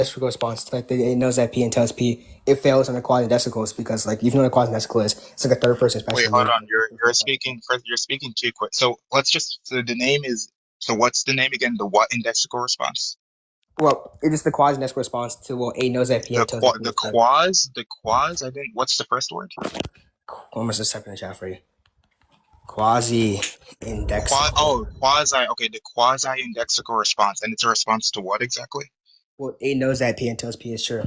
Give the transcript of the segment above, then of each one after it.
Identical response, like it knows that P entails P. It fails under quasi-decimals because, like, even though what a quasi-decimal is, it's like a third person Wait, special hold name. on. You're speaking too quick. So the name is so what's the name again? The what indexical response? Well, it is the quasi-decimal response to, well, A knows that P entails P. The quas. I didn't. What's the first word? Almost a second in the chat for you. Quasi-indexical. Quasi. Okay, the quasi indexical response, and it's a response to what exactly? Well, A knows that P entails P is true.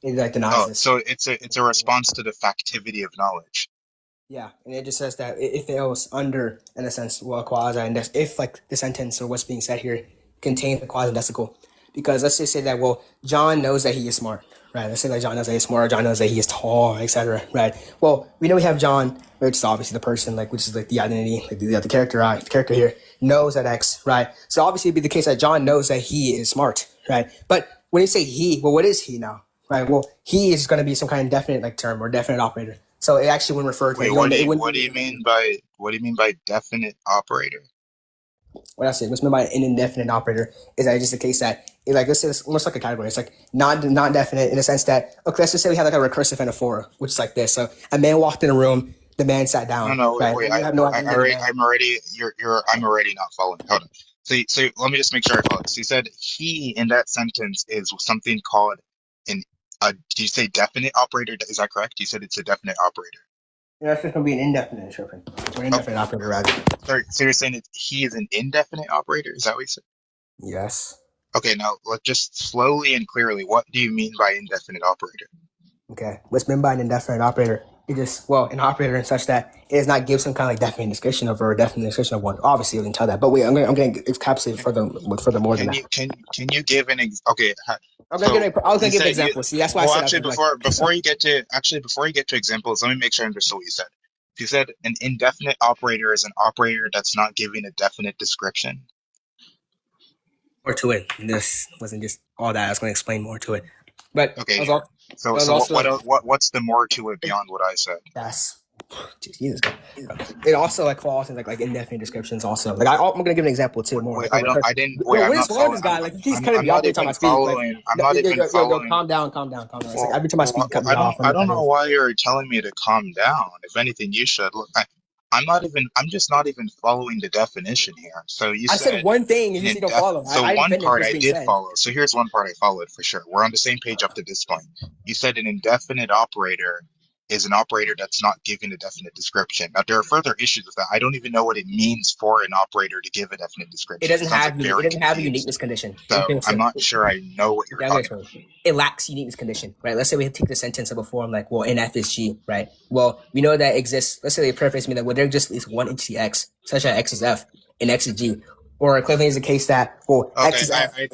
It like denies Oh, this. so it's a response to the factivity of knowledge. Yeah, and it just says that it fails under, in a sense, well, quasi-index, if, like, the sentence or what's being said here contains a quasi-decimal. Because let's just say that, well, John knows that he is smart, right? Let's say that John knows that he's smart, or John knows that he is tall, etc., right? Well, we know we have John, which is obviously the person, like, which is like the identity, like the character, right? The character here knows that X, right? So obviously it'd be the case that John knows that he is smart, right? But when you say he, well, what is he now, right? Well, he is going to be some kind of definite, like, term or definite operator. So it actually wouldn't refer to. Wait, what do you mean by definite operator? What I say, what's meant by an indefinite operator is that it's just the case that it, like, this is almost like a category. It's like not definite in the sense that, okay, let's just say we have like a recursive anaphora, which is like this. So a man walked in a room, the man sat down. No, right? wait. I'm already not following. Hold on. So let me just make sure I follow. So you said he in that sentence is something called an. Do you say definite operator? Is that correct? You said it's a definite operator. That's just going to be an indefinite description, or indefinite operator rather. So you're saying that he is an indefinite operator? Is that what you said? Yes. Okay, now let's just slowly and clearly. What do you mean by indefinite operator? Okay. What's meant by an indefinite operator? It just, well, an operator in such that it does not give some kind of like definite description of or a definite description of one. Obviously, you can tell that, but wait, I'm going to encapsulate further more than that. Can you give an okay? I was going to give examples. See, that's why I said. Actually, before you get to examples, let me make sure I understood what you said. You said an indefinite operator is an operator that's not giving a definite description. More to it. This wasn't just all that. I was going to explain more to it. But okay, what's the more to it beyond what I said? That's Jesus. It also like falls in like indefinite descriptions. Also, like I'm going to give an example too. More. Wait, I didn't. Wait, I'm not following this guy. Like he's kind of me off every time I speak. I'm not even following. Calm down. Well, like, every time I speak, cut me off. I don't know why you're telling me to calm down. If anything, you should look. I'm just not even following the definition here. So I said one thing and you don't follow. So one part I did follow. So here's one part I followed for sure. We're on the same page up to this point. You said an indefinite operator is an operator that's not giving a definite description. Now there are further issues with that. I don't even know what it means for an operator to give a definite description. It doesn't have a uniqueness condition. So I'm not sure I know what you're talking about. It lacks uniqueness condition, right? Let's say we take the sentence of a form like, well, in F is G, right? Well, we know that exists. Let's say they preface me that, well, there exists at least one entity X, such that X is F and X is G. Or equivalently is the case that, well, okay, X is F. I'm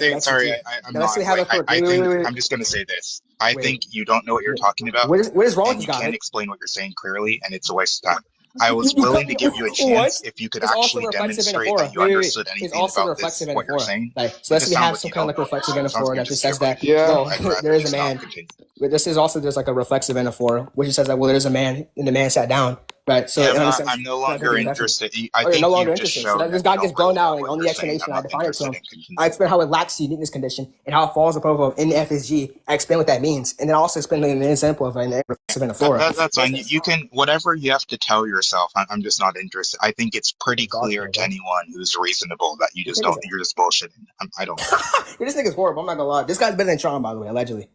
just going to say this. I think you don't know what you're talking about. What is wrong with you? You can't explain what you're saying clearly, and it's a waste of time. I was willing to give you a chance if you could actually demonstrate that you understood anything about this, what you're saying. So let's say we have some kind of like reflexive anaphora that just says that, there is a man. But there's like a reflexive anaphora, which says that, well, there's a man, and the man sat down. Right, so I'm no longer interested. I think no longer interested. So this guy gets blown out on the explanation. I define it to him. I explain how it lacks the uniqueness condition and how it falls apart of in FSG. I explain what that means, and then also explain an example of an reflexive anaphora. That's fine. You can whatever you have to tell yourself. I'm just not interested. I think it's pretty clear to anyone who's reasonable that you just don't. You're just bullshitting. I don't. This nigga's horrible. I'm not gonna lie. This guy's better than Sean, by the way, allegedly.